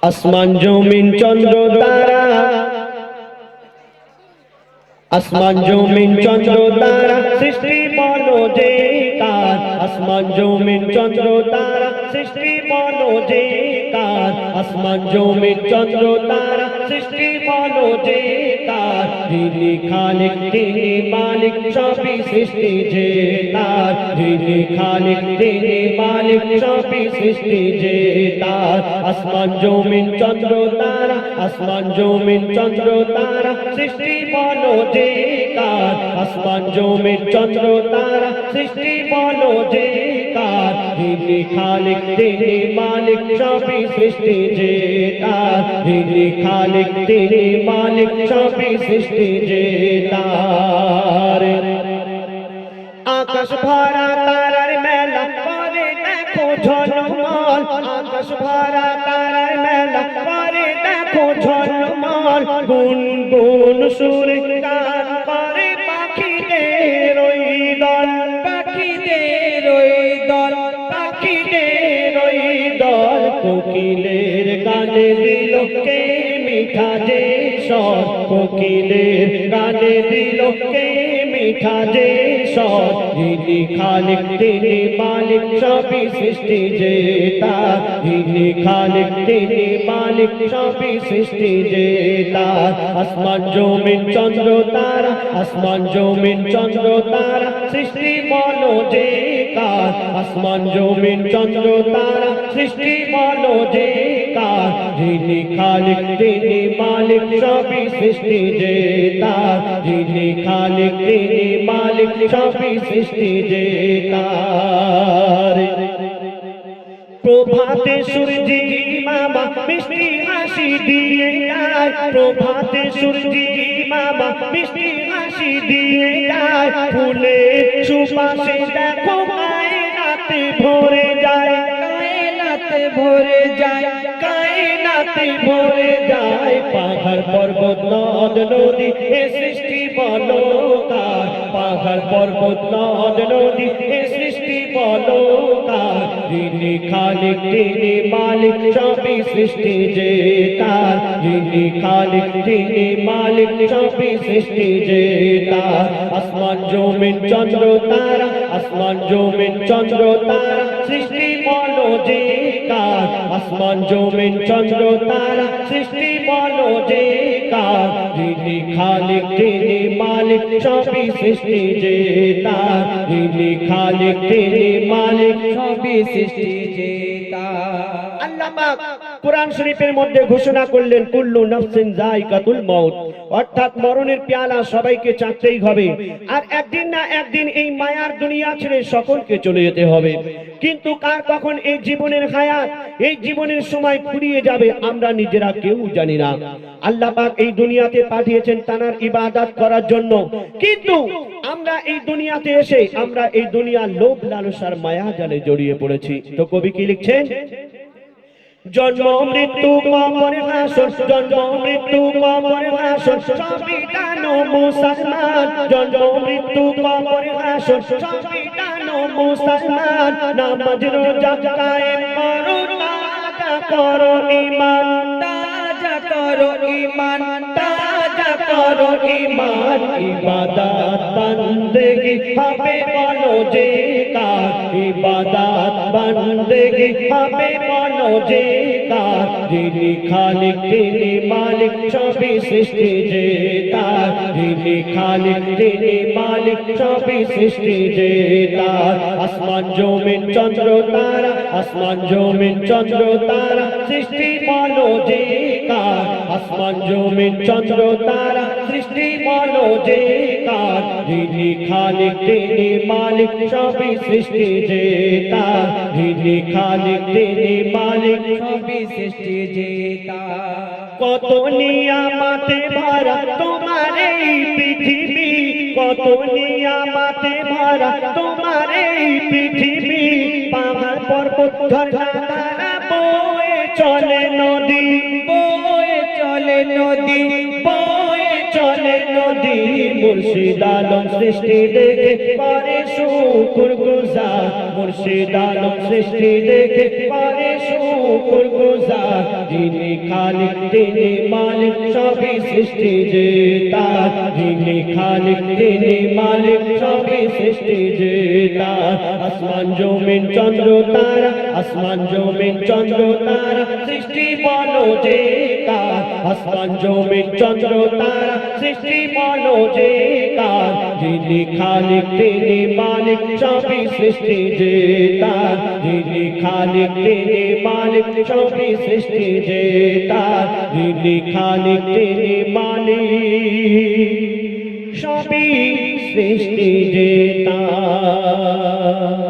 আসমান জমিন চন্দ্র তারা, আসমান জমিন চন্দ্র তারা সৃষ্টি বলো যে কার, আসমান জমিন চন্দ্র তারা সৃষ্টি বলো যে কার, আসমান জমিন চন্দ্র তারা সৃষ্টি বলো যে কার, যিনি খালিক তিনি মালিক সবই সৃষ্টি যে তার, যিনি খালিক তিনি মালিক সবই সৃষ্টি যে তার, আসমান জমিন চন্দ্র তারা, আসমান জমিন চন্দ্র তারা সৃষ্টি বলো যে কার, আসমান জমিন চন্দ্র তারা সৃষ্টি বলো যে কার, যিনি খালিক তিনি মালিক সবই সৃষ্টি যে তার, যিনি খালিক তিনি মালিক সবই সৃষ্টি যে তার। আকাশ ভরা তারার মেলা করে দেখো ঝলমল, আকাশ ভরা তারার মেলা করে দেখো ঝলমল, গুনগুন সুরে গান করে পাখিদের ওই দল, পাখিদের ওই দল, পাখিদের ওই দল, কোকিলের গানে দিল কে মিঠা যে স্বর, কোকিলের গানে দিল কে মিঠা যে স্বর, যিনি খালিক তিনি মালিক সবই সৃষ্টি যে তার, যিনি খালিক তিনি মালিক সবই সৃষ্টি যে তার, আসমান জমিন চন্দ্র তারা, আসমান জমিন চন্দ্র তারা সৃষ্টি বলো যে কার, আসমান জমিন চন্দ্র তারা সৃষ্টি বলো যে কার, যিনি খালিক তিনি মালিক সবই সৃষ্টি যে তার, যিনি খালিক তিনি মালিক সবই সৃষ্টি যে তার। প্রভাতে সূর্যি মামা মিষ্টি হাসি দিয়ে যায়, প্রভাতে সূর্যি মামা মিষ্টি হাসি দিয়ে যায়, ফুলে সুবাসে দেখো কায়নাতে ভরে যায়, কায়নাতে ভরে যায়, কায়নাতে ভরে যায়, পাহাড় পর্বত নদ নদী এ সৃষ্টি বলো কার, পাহাড় পর্বত নদ নদী এ সৃষ্টি বলো কার, যিনি খালিক তিনি মালিক সবই সৃষ্টি যে তার, যিনি খালিক তিনি মালিক সবই সৃষ্টি যে তার, আসমান জমিন চন্দ্র তারা, আসমান জমিন চন্দ্র তারা সৃষ্টি বলো যে কার, আসমান জমিন চন্দ্র তারা সৃষ্টি বলো যে কার, যিনি খালিক তিনি মালিক সবই সৃষ্টি যে তার, যিনি খালিক তিনি মালিক সবই সৃষ্টি যে তার। আল্লাহ পাক কুরআন শরীফের মধ্যে ঘোষণা করলেন কুল্লু নাফসিন যায়কাতুল মাউত, অর্থাৎ মরণের পেয়ালা সবাইকে চাখতেই হবে, আর একদিন না একদিন এই মায়ার দুনিয়া ছেড়ে সকলকে চলে যেতে হবে, কিন্তু কার কখন এই জীবনের হায়াত, এই জীবনের সময় ফুরিয়ে যাবে আমরা নিজেরা কেউ জানি না। আল্লাহ পাক এই দুনিয়াতে পাঠিয়েছেন তানার ইবাদত করার জন্য, কিন্তু আমরা এই দুনিয়াতে এসে আমরা এই দুনিয়ার লোভ লালসার মায়া জালে জড়িয়ে পড়েছি। তো কবি কি লিখছেন, জন্ম মৃত্যু কবর হাসর, জন্ম মৃত্যু কবর হাসর সবই জানো মুসলমান, জন্ম মৃত্যু কবর হাসর সবই জানো মুসলমান, নামাজ রোজা কায়েম করো তাজা করো ঈমান, তাজা করো ঈমান, তাজা করো ঈমান, ইবাদত বন্দেগি হবে বলো যে কার, ইবাদত বন্দেগি হবে বলো যে কার, যিনি খালিক তিনি মালিক সবই সৃষ্টি যে তার, যিনি খালিক তিনি মালিক সবই সৃষ্টি যে তার, আসমান জমিন চন্দ্র তারা, আসমান জমিন চন্দ্র তারা সৃষ্টি বলো যে কার, আসমান জমিন চন্দ্র তারা সৃষ্টি বলো যে কার, যিনি খালিক তিনি মালিক সবই সৃষ্টি যে তার, যিনি খালিক তিনি মালিক সবই সৃষ্টি যে তার। কত নিয়ামতে ভরা তোমার এই পৃথিবী, কত নিয়ামতে ভরা তোমার এই পৃথিবী, পাহাড় পর্বত ঝর্ণা ধারা বয়ে চলে নদী, বয়ে চলে নদী, বয়ে চলে নদী, মুর্শিদ আলম সৃষ্টি দেখে করে শুকর গুজার, মুর্শিদ আলম সৃষ্টি দেখে করে শুকর গুজার, যিনি খালিক তিনি মালিক সবই সৃষ্টি যে তার যিনি খালিক তিনি মালিক সবই সৃষ্টি যে তার আসমান জমিন চন্দ্র তারা আসমান জমিন চন্দ্র তারা সৃষ্টি বলো যে কার আসমান জমিন চন্দ্র তারা সৃষ্টি বলো যে কার যিনি খালিক তিনি মালিক সবই সৃষ্টি যে তার যিনি খালিক তিনি মালিক সবই সৃষ্টি যে তার যিনি খালিক তিনি মালিক সবই সৃষ্টি যে তার